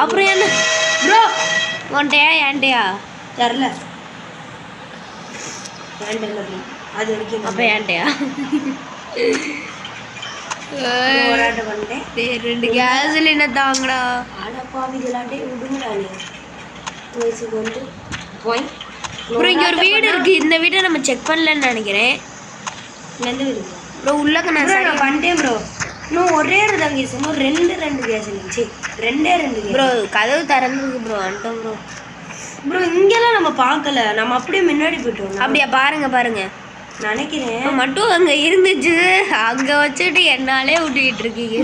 அப்புறம் என்ன ப்ரோ உன்ட்டையா ஏன்ட்டையா தெரில அது வரைக்கும் அப்போ ஏன்ட்டையா போராட்டம் பண்ணிட்டேன் 2 கேஸ்லினா தாங்கடா ஆடப்பாவி விளாண்டே விடுங்களானே வயசுக்கு வந்து போய் ப்ரோ இங்கே ஒரு வீடு இருக்கு இந்த வீட்டை நம்ம செக் பண்ணலன்னு நினைக்கிறேன் எந்த வீடு ப்ரோ உள்ளக்க நான் பண்ணிட்டேன் ப்ரோ இன்னும் ஒரே ஒரு தான் கேஸ் இன்னும் 2 கேஸ் இருந்துச்சு 2 ப்ரோ கதவு திறந்துருக்கு ப்ரோ வந்துட்டோம் ப்ரோ ப்ரோ இங்கெல்லாம் நம்ம பார்க்கல நம்ம அப்படியே முன்னாடி போயிட்டோம் அப்படியா பாருங்க நினைக்கிறேன் மட்டும் அங்கே இருந்துச்சு அங்கே வச்சுட்டு என்னாலே விட்டுக்கிட்டு இருக்கீங்க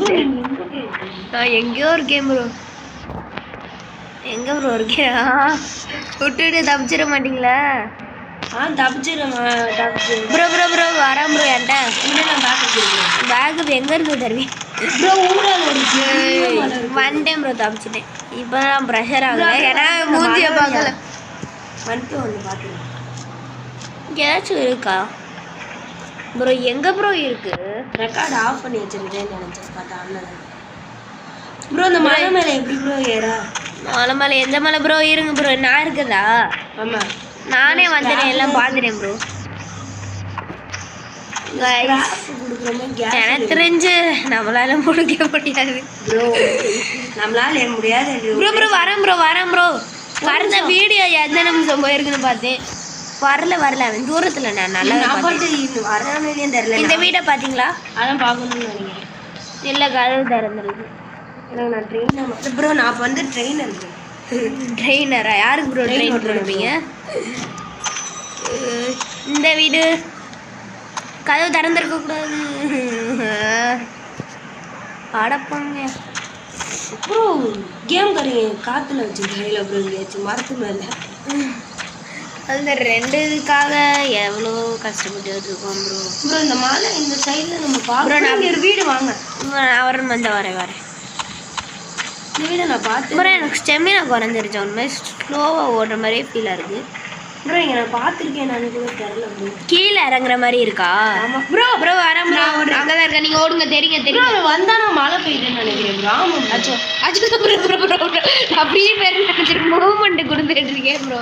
நான் எங்கேயோ இருக்கேன் ப்ரோ எங்கே ப்ரோ இருக்கேன் விட்டுட்டு தப்பிச்சிட மாட்டீங்களா தப்பிச்சிடும் ப்ரோ வரேன் ப்ரோ என்கிட்ட நான் பார்க்க பேக்கு எங்கே இருந்து தருவேன் ப்ரோ ஊடால இருக்கு வந்துட்டேன் ப்ரோ தப்பிச்சிட்டேன் இப்போ நான் ப்ரெஷர் ஆகலை ஏன்னா மூஞ்சியை பார்க்கல வந்துட்டு வந்து பார்த்துருக்கேன் ஏதாச்சும் இருக்கா ப்ரோ எங்கே ப்ரோ இருக்கு ரெக்கார்ட் ஆஃப் பண்ணி வச்சிருக்கேன்னு நினச்சேன் பார்த்தா அண்ணன் ப்ரோ இந்த மலை மேலே எப்படி ப்ரோ ஏறா மலை எந்த மலை ப்ரோ இருங்க ப்ரோ நான் இருக்குதா ஆமாம் நானே வந்துட்டேன் எல்லாம் பார்த்துட்டேன் ப்ரோ எனக்கு தெரிஞ்சு நம்மளால முடிக்க முடியாது ப்ரோ நம்மளால முடியாது ப்ரோ வரேன் ப்ரோ வரத வீடியோ எந்த நிமிஷம் போயிருக்குன்னு பார்த்தேன் வரல அவன் தூரத்தில் நான் நல்லா வரானே தெரியல இந்த வீடை பார்த்தீங்களா அதான் பார்க்கணும்னு நினைக்கிறேன் இல்லை கதவு திறந்துருக்கு நான் ட்ரெயின் ப்ரோ நான் இப்போ வந்து ட்ரெயினர் ட்ரெயினரா யாருக்கு ப்ரோ ட்ரெயின் பண்ணுவீங்க இந்த வீடு கதவு திறந்துருக்க கூடாது அடப்பாங்க ப்ரோ கேம் கரையை காற்றுல வச்சுருக்கேன் ப்ரோ எங்கேயாச்சும் மரத்து மேலே அந்த 2 இதுக்காக எவ்வளோ கஷ்டப்பட்டு இருக்கோம் ப்ரோ இந்த மலை இந்த சைடில் நம்ம பார்க்குறோம் நான் ஒரு வீடு வாங்க வரேன் இந்த வீடை நான் பார்த்து ப்ரோ எனக்கு ஸ்டெமினா குறைஞ்சிருச்சு ஒன்றுமே ஸ்லோவாக ஓடுற மாதிரியே ஃபீலாக இருக்குது ப்ரோ இங்கே நான் பார்த்துருக்கேன் நான் கூட தெரியல ப்ரோ கீழே இறங்குற மாதிரி இருக்கா ஆமாம் ப்ரோ வரேன் ப்ரோ அங்கே தான் இருக்கேன் நீங்கள் ஓடுங்க தெரியும் வந்தால் நான் மழை பெய்யுதுன்னு நினைக்கிறேன் ப்ரோ ஆமாம் அச்சோ ப்ரோ அப்படியே பேர் நினச்சிட்டு மூவ்மெண்ட்டு கொடுத்துட்டு இருக்கேன் ப்ரோ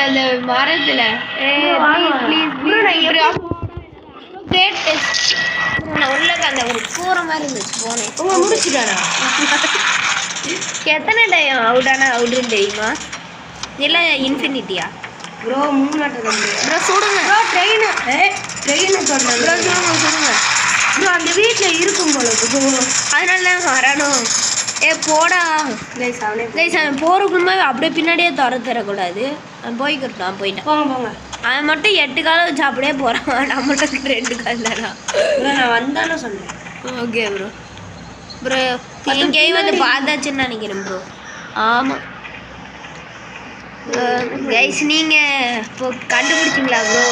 அந்த மரத்துல கிரேட் டெஸ்ட் நான் உள்ள அந்த ஒரு கூற மாதிரி இருந்துச்சு போனேன். உங்க முடிச்சுட்டானா? எத்தனை டைம் அவுட்டுன்னு தெரியுமா? இல்லை இன்ஃபினிட்டியா? ப்ரோ 3 நாட்டம் ப்ரோ சுடுங்க. ப்ரோ ட்ரெயின் சொல்றேன் ப்ரோ சுடுங்க. ப்ரோ அந்த வீட்டில் இருக்கும் போல அதனால தான் வரணும். போடா கைஸ் அவன் போகிறக்குள்ளே அப்படியே பின்னாடியே தரக்கூடாது. அவன் போய்க்கிட்டான். அவன் போயிட்டான். போங்க அவன் மட்டும் 8 காலம் வச்சு அப்படியே போகிறான். நம்மளுக்கு 2 கால் தானா? நான் வந்தாலும் சொல்கிறேன். ஓகே ப்ரோ எங்கேயும் வந்து பார்த்தாச்சுன்னு நினைக்கிறேன் ப்ரோ. ஆமாம் கைஸ் நீங்கள் இப்போ கண்டுபிடிச்சிங்களா ப்ரோ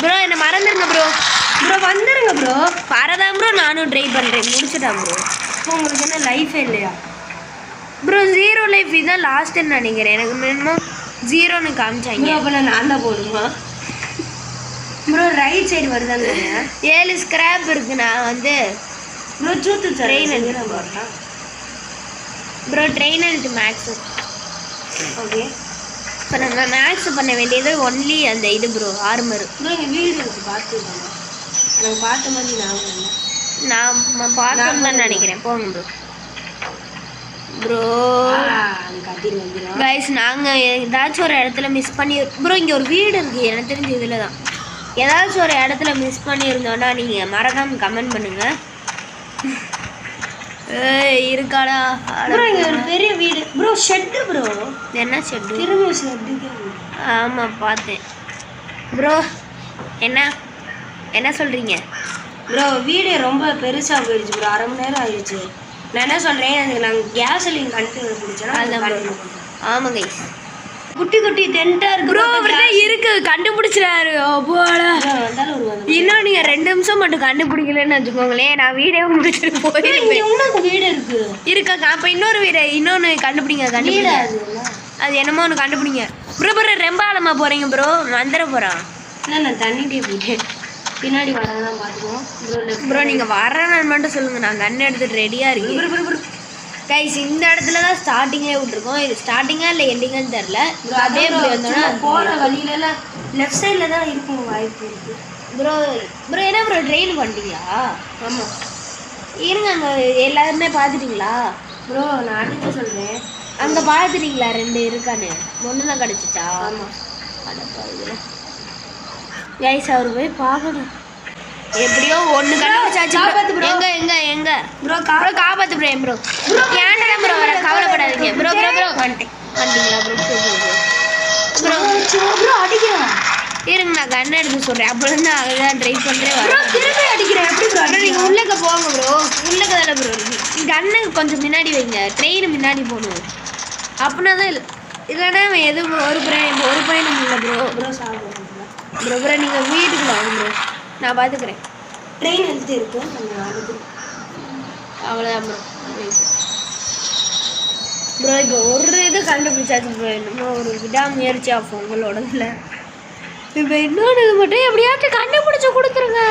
ப்ரோ என்னை மறந்துடுங்க ப்ரோ வந்துடுங்க ப்ரோ. வரதான் ப்ரோ நானும் ட்ரை பண்ணுறேன். முடிச்சுட்டான் ப்ரோ. இப்போ உங்களுக்கு என்ன லைஃபே இல்லையா ப்ரோ? 0 லைஃப் இதுதான் லாஸ்ட்டுன்னு நினைக்கிறேன். எனக்கு மினிமம் 0ன்னு காமிச்சாங்க. அப்போ நான் தான் போடுமா ப்ரோ? ரைட் சைடு வருதாங்க 7 ஸ்கிராப் இருக்கு. நான் வந்து bro shoot train bro train and max. Okay இப்போ நம்ம மேக்ஸ் பண்ண வேண்டியது ஒன்லி அந்த இது ப்ரோ ஆர்மர். ப்ரோ எங்கள் வீடு இருக்குது பார்த்துக்கோங்க. எனக்கு பார்த்த மாதிரி நான் பார்த்தோன்னு தான் நினைக்கிறேன். போங்க ப்ரோ கைஸ் நாங்கள் ஏதாச்சும் ஒரு இடத்துல மிஸ் பண்ணி ப்ரோ இங்கே ஒரு வீடு இருக்குது எனக்கு தெரிஞ்ச இதில் தான். ஏதாச்சும் ஒரு இடத்துல மிஸ் பண்ணியிருந்தோன்னா நீங்கள் மறக்காமல் கமெண்ட் பண்ணுங்கள். இருக்காடா இங்கே ஒரு பெரிய வீடு ப்ரோ. Shed bro. என்ன ஷெட்டு? திரும்ப ஷெட்டு. ஆமாம் பார்த்தேன் ப்ரோ. என்ன சொல்கிறீங்க ப்ரோ? வீடு ரொம்ப பெருசாக போயிடுச்சு ப்ரோ. 1/2 மணி நேரம் ஆயிடுச்சு. நான் என்ன சொல்கிறேன், அதுக்கு நாங்கள் கேஸ் லிங்க் கண்டுபிடிச்சோன்னா அதான். ஆமாம் கைஸ் குட்டி டென்ட்டாக இருக்கு ப்ரோ. இருக்கு கண்டுபிடிச்சிடாரு. போடா இன்னும் நீங்கள் 2 நிமிஷம் மட்டும் கண்டுபிடிக்கலன்னு வச்சுக்கோங்களேன். நான் வீடியோ முடிச்சுட்டு போயிருக்கேன். வீடு இருக்கா? அப்போ இன்னொன்று கண்டுபிடிங்க. அது என்னமோ ஒன்று கண்டுபிடிங்க ப்ரோ. ரொம்ப ஆழமாக போகிறீங்க ப்ரோ. வந்துட போகிறான். இல்லை நான் தண்ணிட்டே போயிட்டேன். பின்னாடி வரதான் பார்த்துக்குவோம் ப்ரோ. நீங்கள் வரேன்னு மட்டும் சொல்லுங்கள். நான் கன் எடுத்துட்டு ரெடியாக இருக்கேன் கைஸ். இந்த இடத்துல தான் ஸ்டார்டிங்கே விட்டுருக்கோம். இது ஸ்டார்டிங்காக இல்லை எண்டிங்கான்னு தெரில. அப்படியே இப்படி வந்தோன்னா போகிற வழியிலலாம் லெஃப்ட் சைடில் தான் இருக்கும் வாய்ப்பு இருக்குது ப்ரோ. என்ன ப்ரோ ட்ரெயின் பண்ணிட்டீங்களா? ஆமாம் இருங்க. அங்கே எல்லாருமே பார்த்துட்டிங்களா ப்ரோ? நான் அடுத்து சொல்கிறேன். அங்கே பார்த்துட்டீங்களா 2 இருக்கான்னு? 1 தான் கிடச்சிச்சா? ஆமாம். அடப்பா கைஸ் அவர் போய் பார்க்கணும். எப்படியோ 1 கண்டுபிடிச்சாச்சு. எங்க ப்ரோ காப்பாத்து ப்ரோ. ஏன்டா ப்ரோ வர? கவலைப்படாதீங்க ப்ரோ. வந்துட்டீங்களா ப்ரோ? அடிக்கிறேன். இருங்க நான் கன் எடுத்து சொல்கிறேன். அப்போலேருந்து அதுதான் ட்ரை பண்ணுறேன். திரும்பி அடிக்கிறேன். எப்படி ப்ரோ? நீங்கள் உள்ளக்க போங்க ப்ரோ. உள்ளக்க தானே ப்ரோ கண்ணு கொஞ்சம் முன்னாடி வைங்க. ட்ரெயின் முன்னாடி போகணும். அப்படின்னா தான் இல்லைன்னா எதுவும் ஒரு பயணம் இல்லை ப்ரோ. சாப்பிடுவோம் ப்ரோ நீங்கள் வீட்டுக்கு வாங்க ப்ரோ. நான் பார்த்துக்கிறேன். ட்ரெயின் எடுத்து இருக்கு. அவ்வளோதான் ப்ரோ. இப்போ ஒரு இது கண்டுபிடிச்சாச்சு ப்ரோ. இன்னும் ஒரு விடாமுயற்சி ஆகும் உங்களோட இதில். இப்போ இன்னொன்று இது மட்டும் எப்படியாச்சும் கண்டுபிடிச்சி கொடுத்துருங்க.